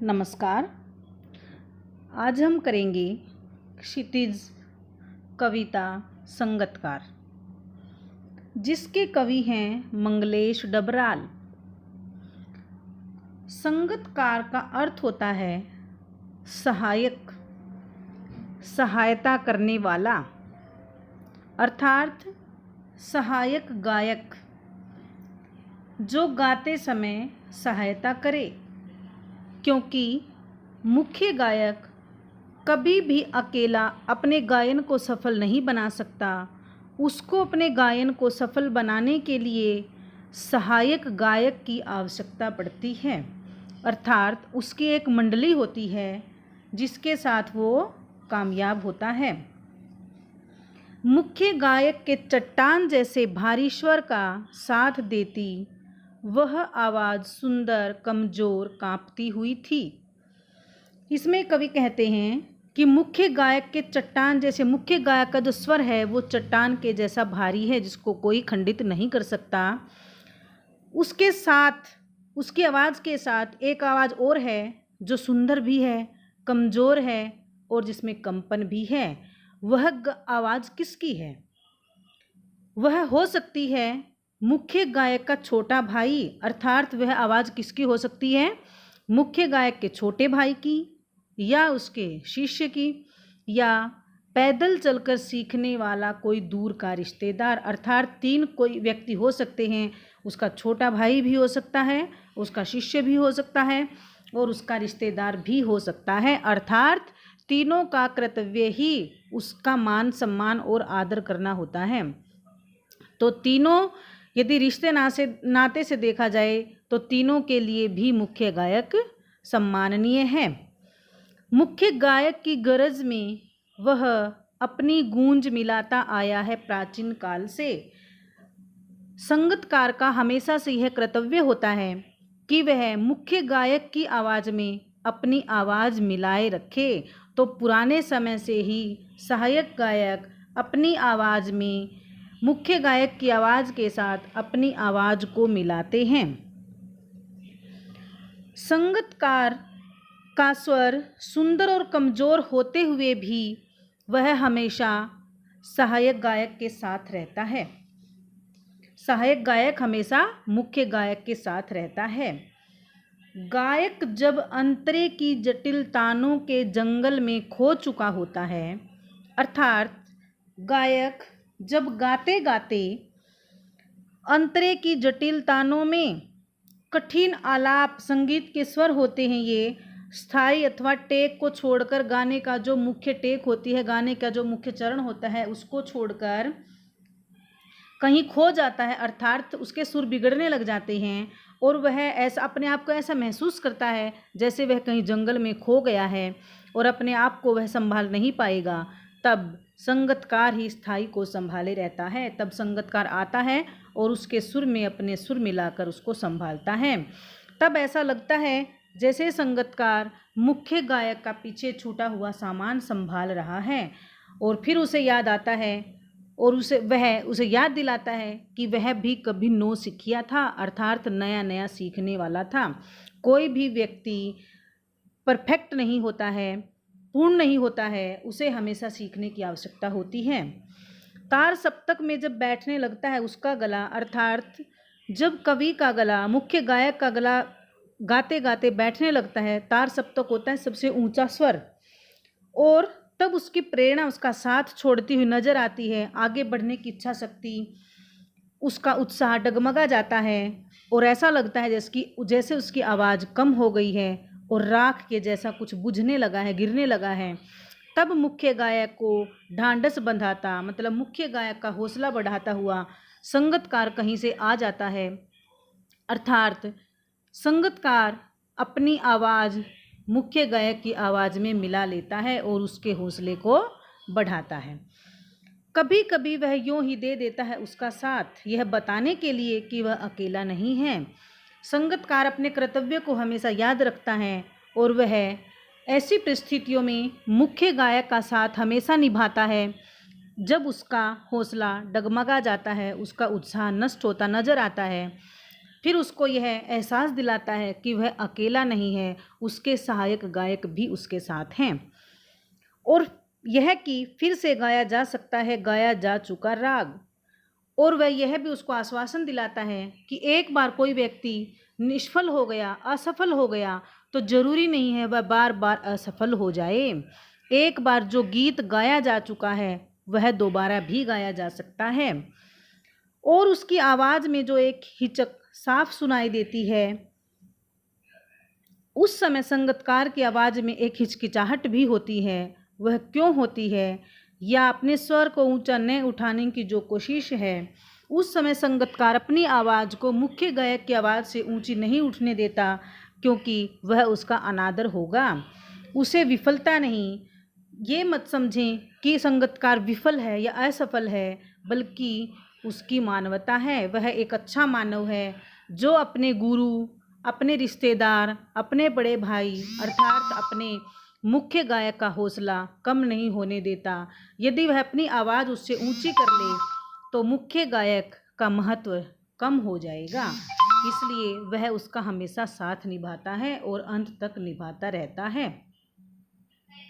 नमस्कार। आज हम करेंगे क्षितिज कविता संगतकार, जिसके कवि हैं मंगलेश डबराल। संगतकार का अर्थ होता है सहायक, सहायता करने वाला, अर्थात सहायक गायक, जो गाते समय सहायता करे। क्योंकि मुख्य गायक कभी भी अकेला अपने गायन को सफल नहीं बना सकता, उसको अपने गायन को सफल बनाने के लिए सहायक गायक की आवश्यकता पड़ती है, अर्थात उसकी एक मंडली होती है जिसके साथ वो कामयाब होता है। मुख्य गायक के चट्टान जैसे भारी स्वर का साथ देती वह आवाज़ सुंदर, कमज़ोर, कांपती हुई थी। इसमें कवि कहते हैं कि मुख्य गायक के चट्टान जैसे, मुख्य गायक का जो स्वर है वो चट्टान के जैसा भारी है, जिसको कोई खंडित नहीं कर सकता। उसके साथ, उसकी आवाज़ के साथ एक आवाज़ और है जो सुंदर भी है, कमज़ोर है और जिसमें कंपन भी है। वह आवाज़ किसकी है? वह हो सकती है मुख्य गायक का छोटा भाई, अर्थात वह आवाज़ किसकी हो सकती है? मुख्य गायक के छोटे भाई की, या उसके शिष्य की, या पैदल चलकर सीखने वाला कोई दूर का रिश्तेदार। अर्थात तीन कोई व्यक्ति हो सकते हैं, उसका छोटा भाई भी हो सकता है, उसका शिष्य भी हो सकता है और उसका रिश्तेदार भी हो सकता है। अर्थात तीनों का कर्तव्य ही उसका मान सम्मान और आदर करना होता है। तो तीनों यदि रिश्ते नाते से देखा जाए तो तीनों के लिए भी मुख्य गायक सम्माननीय है। मुख्य गायक की गरज में वह अपनी गूंज मिलाता आया है प्राचीन काल से। संगतकार का हमेशा से यह कर्तव्य होता है कि वह मुख्य गायक की आवाज़ में अपनी आवाज़ मिलाए रखे। तो पुराने समय से ही सहायक गायक अपनी आवाज़ में मुख्य गायक की आवाज़ के साथ अपनी आवाज़ को मिलाते हैं। संगतकार का स्वर सुंदर और कमज़ोर होते हुए भी वह हमेशा सहायक गायक के साथ रहता है। सहायक गायक हमेशा मुख्य गायक के साथ रहता है। गायक जब अंतरे की जटिल तानों के जंगल में खो चुका होता है, अर्थात गायक जब गाते गाते अंतरे की जटिल तानों में कठिन आलाप, संगीत के स्वर होते हैं, ये स्थाई अथवा टेक को छोड़कर, गाने का जो मुख्य टेक होती है, गाने का जो मुख्य चरण होता है, उसको छोड़कर कहीं खो जाता है, अर्थात उसके सुर बिगड़ने लग जाते हैं और वह ऐसा अपने आप को ऐसा महसूस करता है जैसे वह कहीं जंगल में खो गया है और अपने आप को वह संभाल नहीं पाएगा। तब संगतकार ही स्थाई को संभाले रहता है। तब संगतकार आता है और उसके सुर में अपने सुर मिलाकर उसको संभालता है। तब ऐसा लगता है जैसे संगतकार मुख्य गायक का पीछे छूटा हुआ सामान संभाल रहा है और फिर उसे याद आता है और उसे याद दिलाता है कि वह भी कभी नौ सीखिया था, अर्थात नया नया सीखने वाला था। कोई भी व्यक्ति परफेक्ट नहीं होता है, पूर्ण नहीं होता है, उसे हमेशा सीखने की आवश्यकता होती है। तार सप्तक में जब बैठने लगता है उसका गला, अर्थात जब कवि का गला, मुख्य गायक का गला गाते गाते बैठने लगता है, तार सप्तक होता है सबसे ऊंचा स्वर, और तब उसकी प्रेरणा उसका साथ छोड़ती हुई नजर आती है। आगे बढ़ने की इच्छा शक्ति, उसका उत्साह डगमगा जाता है और ऐसा लगता है जैसे उसकी आवाज़ कम हो गई है और राख के जैसा कुछ बुझने लगा है, गिरने लगा है। तब मुख्य गायक को ढांढस बंधाता, मतलब मुख्य गायक का हौसला बढ़ाता हुआ संगतकार कहीं से आ जाता है, अर्थात संगतकार अपनी आवाज़ मुख्य गायक की आवाज़ में मिला लेता है और उसके हौसले को बढ़ाता है। कभी कभी वह यूं ही दे देता है उसका साथ, यह बताने के लिए कि वह अकेला नहीं है। संगतकार अपने कर्तव्य को हमेशा याद रखता है और वह ऐसी परिस्थितियों में मुख्य गायक का साथ हमेशा निभाता है जब उसका हौसला डगमगा जाता है, उसका उत्साह नष्ट होता नजर आता है। फिर उसको यह एहसास दिलाता है कि वह अकेला नहीं है, उसके सहायक गायक भी उसके साथ हैं। और यह कि फिर से गाया जा सकता है गाया जा चुका राग। और वह यह भी उसको आश्वासन दिलाता है कि एक बार कोई व्यक्ति निष्फल हो गया, असफल हो गया, तो जरूरी नहीं है वह बार बार असफल हो जाए। एक बार जो गीत गाया जा चुका है वह दोबारा भी गाया जा सकता है। और उसकी आवाज़ में जो एक हिचक साफ सुनाई देती है, उस समय संगीतकार की आवाज़ में एक हिचकिचाहट भी होती है। वह क्यों होती है? या अपने स्वर को ऊंचा न उठाने की जो कोशिश है, उस समय संगीतकार अपनी आवाज़ को मुख्य गायक की आवाज़ से ऊंची नहीं उठने देता, क्योंकि वह उसका अनादर होगा, उसे विफलता नहीं। ये मत समझें कि संगीतकार विफल है या असफल है, बल्कि उसकी मानवता है। वह एक अच्छा मानव है जो अपने गुरु, अपने रिश्तेदार, अपने बड़े भाई अर्थात अपने मुख्य गायक का हौसला कम नहीं होने देता। यदि वह अपनी आवाज़ उससे ऊंची कर ले तो मुख्य गायक का महत्व कम हो जाएगा। इसलिए वह उसका हमेशा साथ निभाता है और अंत तक निभाता रहता है।